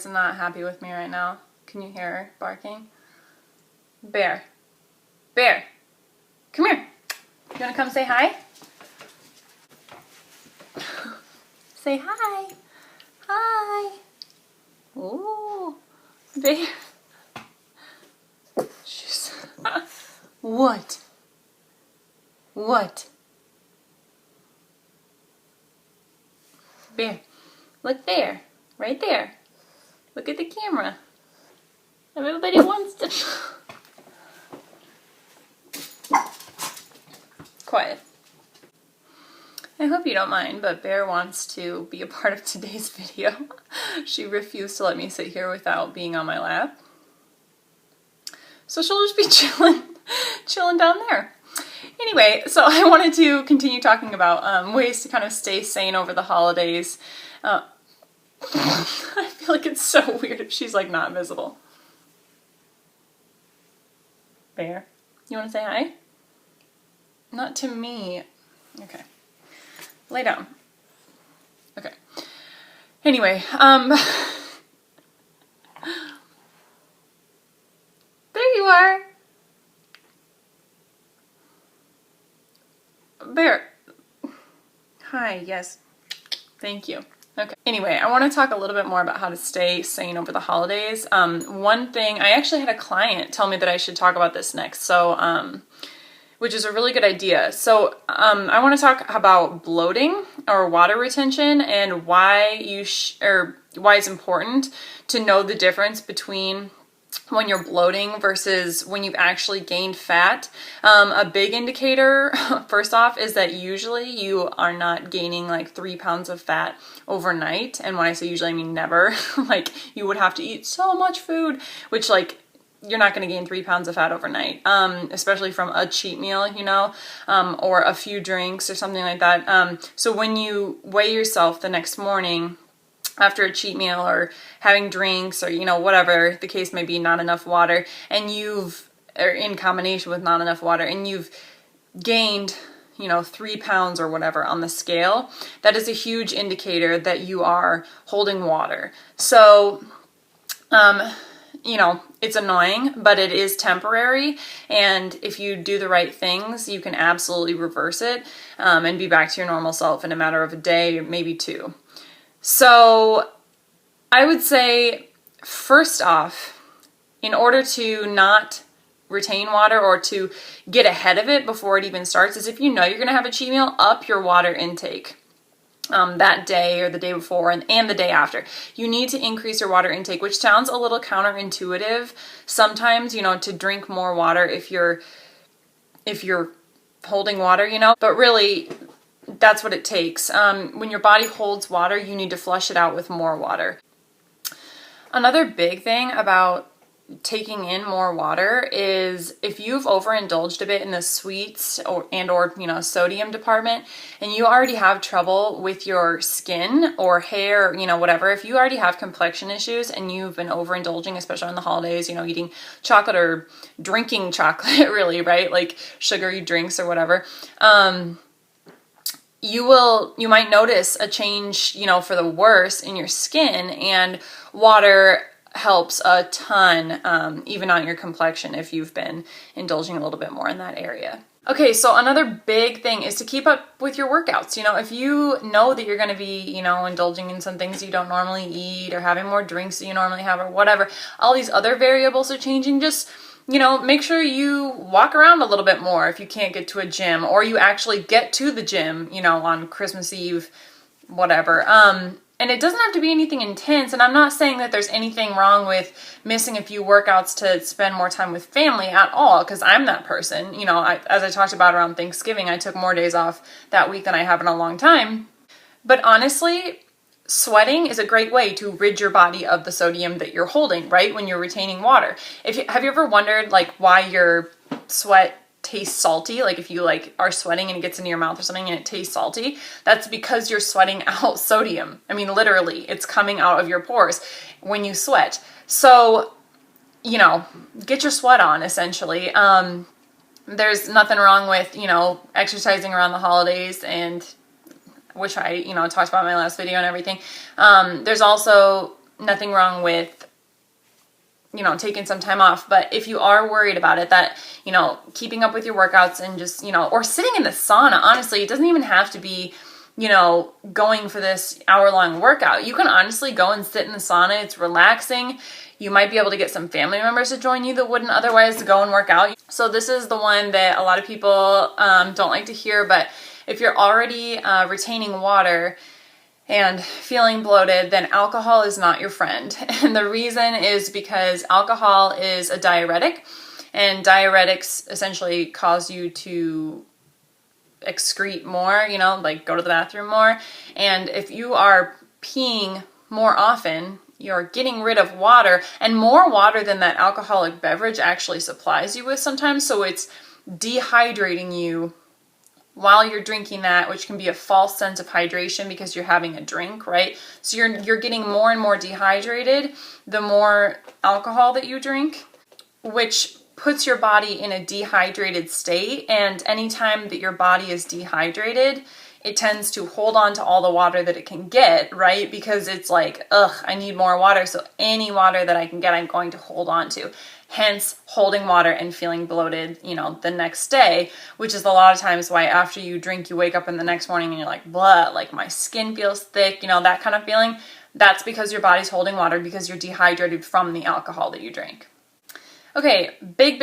is not happy with me right now. Can you hear her barking? Bear. Bear. Come here. You want to come say hi? Say hi. Hi. Ooh. Bear. She's... What? What? Bear. Look there. Right there. Look at the camera. Everybody wants to... Quiet. I hope you don't mind, but Bear wants to be a part of today's video. She refused to let me sit here without being on my lap. So she'll just be chilling down there. Anyway, so I wanted to continue talking about ways to kind of stay sane over the holidays. I feel like it's so weird if she's like not visible. Bear, you want to say hi? Not to me. Okay. Lay down. Okay. Anyway, there you are. Bear. Hi, yes. Thank you. Okay. Anyway, I want to talk a little bit more about how to stay sane over the holidays. One thing, I actually had a client tell me that I should talk about this next, so, which is a really good idea. So, I want to talk about bloating or water retention and why why it's important to know the difference between when you're bloating versus when you've actually gained fat. A big indicator, first off, is that usually you are not gaining like 3 pounds of fat overnight. And when I say usually, I mean never. Like, you would have to eat so much food, which like, you're not going to gain 3 pounds of fat overnight, especially from a cheat meal, you know, or a few drinks or something like that. So when you weigh yourself the next morning after a cheat meal or having drinks or, you know, whatever the case may be, not enough water, and or in combination with not enough water, and you've gained, you know, 3 pounds or whatever on the scale, that is a huge indicator that you are holding water. So, you know, it's annoying, but it is temporary, and if you do the right things, you can absolutely reverse it and be back to your normal self in a matter of a day, maybe 2. So I would say, first off, in order to not retain water or to get ahead of it before it even starts, is if you know you're going to have a cheat meal, up your water intake. That day or the day before and the day after. You need to increase your water intake, which sounds a little counterintuitive sometimes, you know, to drink more water if you're holding water, you know, but really that's what it takes. When your body holds water, you need to flush it out with more water. Another big thing about taking in more water is if you've overindulged a bit in the sweets or you know, sodium department, and you already have trouble with your skin or hair, you know, whatever, if you already have complexion issues and you've been overindulging, especially on the holidays, you know, eating chocolate or drinking chocolate really, right? Like sugary drinks or whatever, you might notice a change, you know, for the worse in your skin, and water helps a ton, even on your complexion if you've been indulging a little bit more in that area. Okay, so another big thing is to keep up with your workouts. You know, if you know that you're going to be, you know, indulging in some things you don't normally eat or having more drinks than you normally have or whatever, all these other variables are changing, just, you know, make sure you walk around a little bit more if you can't get to a gym, or you actually get to the gym, you know, on Christmas Eve, whatever. And it doesn't have to be anything intense, and I'm not saying that there's anything wrong with missing a few workouts to spend more time with family at all, because I'm that person. You know, as I talked about around Thanksgiving, I took more days off that week than I have in a long time. But honestly, sweating is a great way to rid your body of the sodium that you're holding, right, when you're retaining water. Have you ever wondered, like, why your sweat tastes salty? Like if you like are sweating and it gets into your mouth or something and it tastes salty, that's because you're sweating out sodium. I mean, literally, it's coming out of your pores when you sweat. So, you know, get your sweat on, essentially. There's nothing wrong with, you know, exercising around the holidays, and which I, you know, talked about in my last video and everything. There's also nothing wrong with, you know, taking some time off. But if you are worried about it, that, you know, keeping up with your workouts and just, you know, or sitting in the sauna, honestly, it doesn't even have to be, you know, going for this hour-long workout. You can honestly go and sit in the sauna. It's relaxing. You might be able to get some family members to join you that wouldn't otherwise go and work out. So this is the one that a lot of people don't like to hear, but if you're already retaining water and feeling bloated, then alcohol is not your friend. And the reason is because alcohol is a diuretic, and diuretics essentially cause you to excrete more, you know, like go to the bathroom more. And if you are peeing more often, you're getting rid of water, and more water than that alcoholic beverage actually supplies you with sometimes. So it's dehydrating you while you're drinking that, which can be a false sense of hydration because you're having a drink, right? So you're getting more and more dehydrated the more alcohol that you drink, which puts your body in a dehydrated state. And anytime that your body is dehydrated, it tends to hold on to all the water that it can get, right? Because it's like, ugh, I need more water. So any water that I can get, I'm going to hold on to. Hence, holding water and feeling bloated, you know, the next day, which is a lot of times why after you drink, you wake up in the next morning and you're like, blah, like my skin feels thick, you know, that kind of feeling. That's because your body's holding water because you're dehydrated from the alcohol that you drank. Okay, big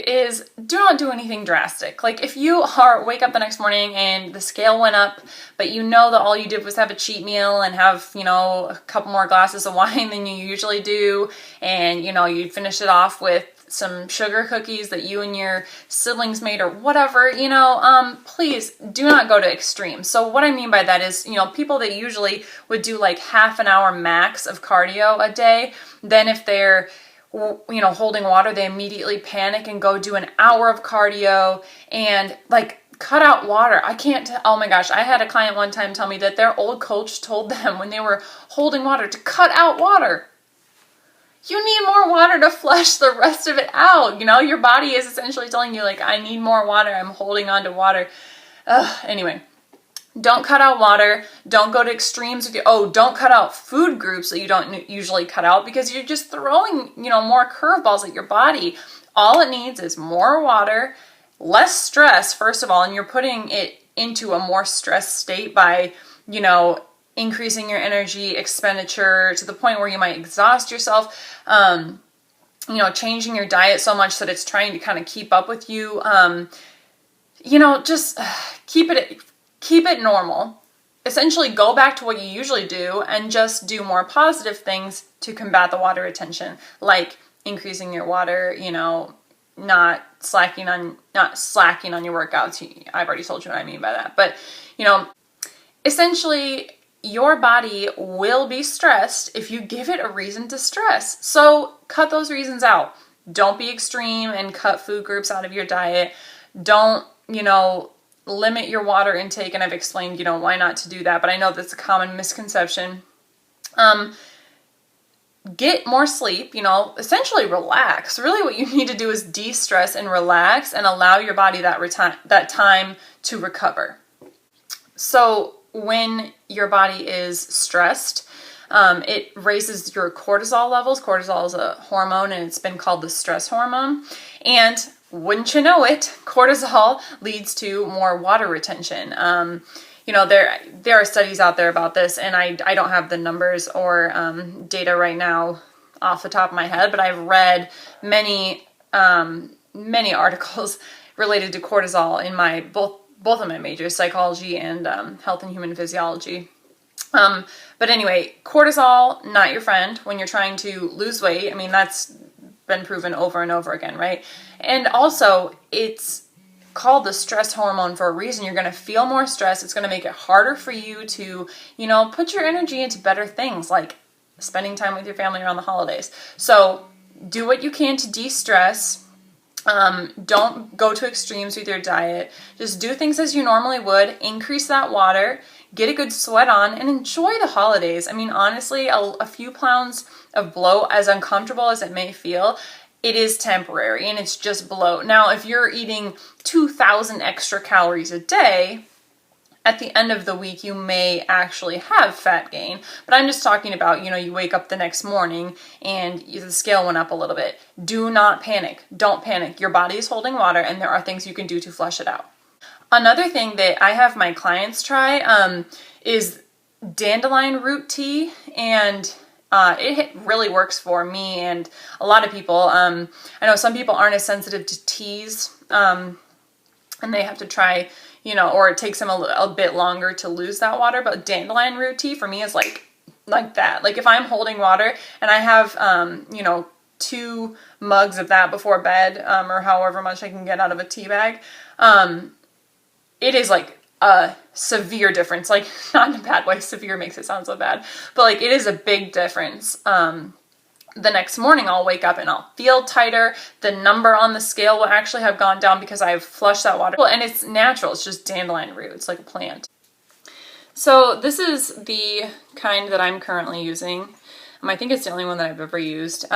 is do not do anything drastic. Like if you wake up the next morning and the scale went up, but you know that all you did was have a cheat meal and have, you know, a couple more glasses of wine than you usually do, and, you know, you finish it off with some sugar cookies that you and your siblings made or whatever, you know, please do not go to extremes. So what I mean by that is, you know, people that usually would do like half an hour max of cardio a day, then if they're, you know, holding water, they immediately panic and go do an hour of cardio and like cut out water. Oh my gosh, I had a client one time tell me that their old coach told them when they were holding water to cut out water. You need more water to flush the rest of it out. You know, your body is essentially telling you like, I need more water. I'm holding on to water. Anyway. Don't cut out water. Don't go to extremes with don't cut out food groups that you don't usually cut out because you're just throwing, you know, more curveballs at your body. All it needs is more water, less stress, first of all, and you're putting it into a more stressed state by, you know, increasing your energy expenditure to the point where you might exhaust yourself, you know, changing your diet so much that it's trying to kind of keep up with you. You know, just keep it normal. Essentially go back to what you usually do and just do more positive things to combat the water retention, like increasing your water, you know, not slacking on your workouts. I've already told you what I mean by that. But, you know, essentially your body will be stressed if you give it a reason to stress. So cut those reasons out. Don't be extreme and cut food groups out of your diet. Don't, you know, limit your water intake, and I've explained, you know, why not to do that, but I know that's a common misconception. Get more sleep, you know, essentially relax. Really what you need to do is de-stress and relax and allow your body that time to recover. So when your body is stressed, it raises your cortisol levels. Cortisol is a hormone and it's been called the stress hormone. And wouldn't you know it, cortisol leads to more water retention. You know, there are studies out there about this, and I don't have the numbers or data right now off the top of my head, but I've read many articles related to cortisol in my both of my majors, psychology and health and human physiology. But anyway, cortisol, not your friend when you're trying to lose weight. I mean, that's been proven over and over again, right? And also, it's called the stress hormone for a reason. You're going to feel more stress. It's going to make it harder for you to, you know, put your energy into better things like spending time with your family around the holidays. So do what you can to de-stress. Don't go to extremes with your diet. Just do things as you normally would. Increase that water. Get a good sweat on and enjoy the holidays. I mean, honestly, a few pounds of bloat, as uncomfortable as it may feel, it is temporary and it's just bloat. Now, if you're eating 2,000 extra calories a day, at the end of the week, you may actually have fat gain. But I'm just talking about, you wake up the next morning and the scale went up a little bit. Do not panic. Don't panic. Your body is holding water, and there are things you can do to flush it out. Another thing that I have my clients try is dandelion root tea, and it really works for me and a lot of people. I know some people aren't as sensitive to teas, and they have to try, or it takes them a bit longer to lose that water. But dandelion root tea for me is like that. Like if I'm holding water and I have, 2 mugs of that before bed, or however much I can get out of a tea bag, it is like a severe difference. Like not in a bad way. Severe makes it sound so bad, but like it is a big difference. The next morning I'll wake up and I'll feel tighter. The number on the scale will actually have gone down because I've flushed that water. And it's natural. It's just dandelion root. It's like a plant. So this is the kind that I'm currently using. I think it's the only one that I've ever used.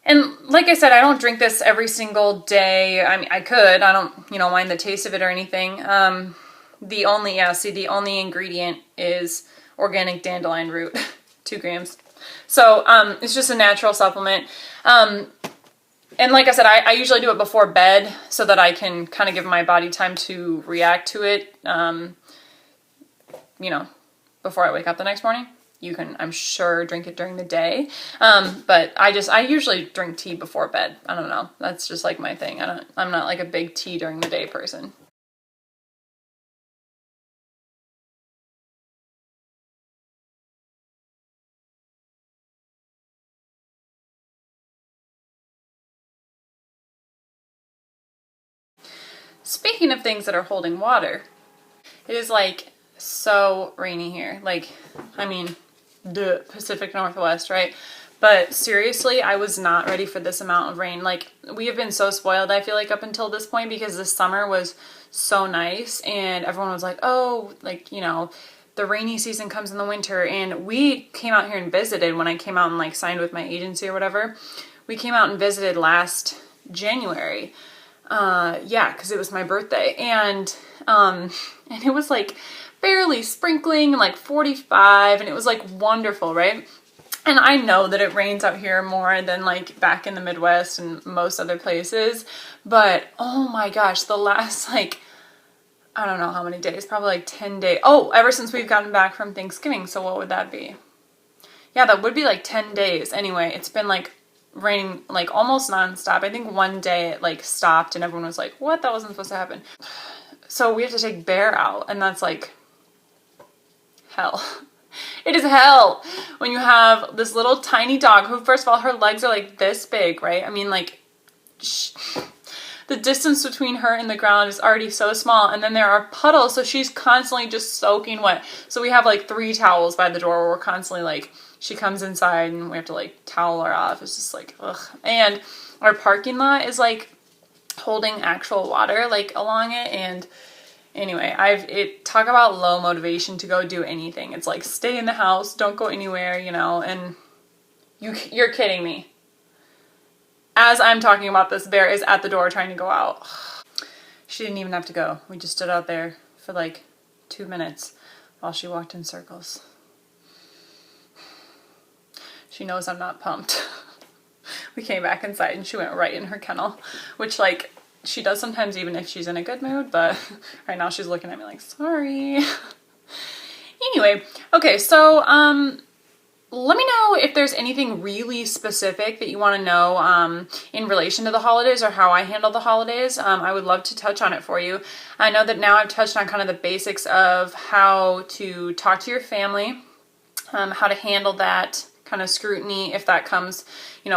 And like I said, I don't drink this every single day. I mean, I could. I don't, mind the taste of it or anything. The only ingredient is organic dandelion root, 2 grams. So it's just a natural supplement. And like I said, I usually do it before bed so that I can kind of give my body time to react to it, before I wake up the next morning. You can, I'm sure, drink it during the day. But I usually drink tea before bed. I don't know. That's just like my thing. I'm not like a big tea during the day person. Speaking of things that are holding water, it is like so rainy here. Like, I mean, the Pacific Northwest, right? But seriously, I was not ready for this amount of rain. Like, we have been so spoiled, I feel like, up until this point, because this summer was so nice and everyone was like, oh, like, the rainy season comes in the winter. And we came out here and visited when I came out and like signed with my agency or whatever. We came out and visited last January. Because it was my birthday. And it was like barely sprinkling, like 45, and it was like wonderful, right? And I know that it rains out here more than like back in the Midwest and most other places, but oh my gosh, the last like, I don't know how many days, probably like 10 days. Oh, ever since we've gotten back from Thanksgiving. So what would that be? Yeah, that would be like 10 days. Anyway, it's been like raining like almost nonstop. I think one day it like stopped and everyone was like, what? That wasn't supposed to happen. So we have to take Bear out, and that's like hell. It is hell when you have this little tiny dog who, first of all, her legs are like this big, right? I mean, like, the distance between her and the ground is already so small, and then there are puddles, so she's constantly just soaking wet. So we have like 3 towels by the door where we're constantly like, she comes inside and we have to like towel her off. It's just like, ugh. And our parking lot is like holding actual water like along it, and anyway, talk about low motivation to go do anything. It's like, stay in the house, don't go anywhere, and you're kidding me. As I'm talking about this, Bear is at the door trying to go out. She didn't even have to go. We just stood out there for like 2 minutes while she walked in circles. She knows I'm not pumped. We came back inside and she went right in her kennel, which like, she does sometimes even if she's in a good mood, but right now she's looking at me like, sorry. Anyway, okay, so let me know if there's anything really specific that you want to know in relation to the holidays or how I handle the holidays. I would love to touch on it for you. I know that now I've touched on kind of the basics of how to talk to your family, how to handle that kind of scrutiny if that comes,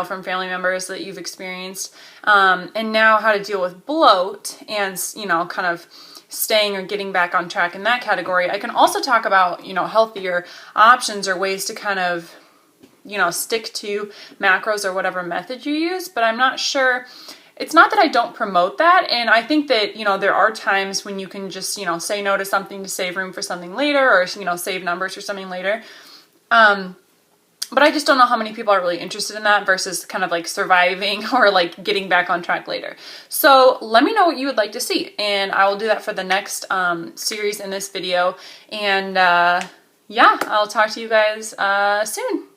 from family members that you've experienced, and now how to deal with bloat and, kind of staying or getting back on track in that category. I can also talk about, healthier options or ways to kind of, stick to macros or whatever method you use, but I'm not sure. It's not that I don't promote that, and I think that, there are times when you can just, say no to something to save room for something later, or, save numbers for something later. But I just don't know how many people are really interested in that versus kind of like surviving or like getting back on track later. So let me know what you would like to see, and I will do that for the next series in this video. And yeah, I'll talk to you guys soon.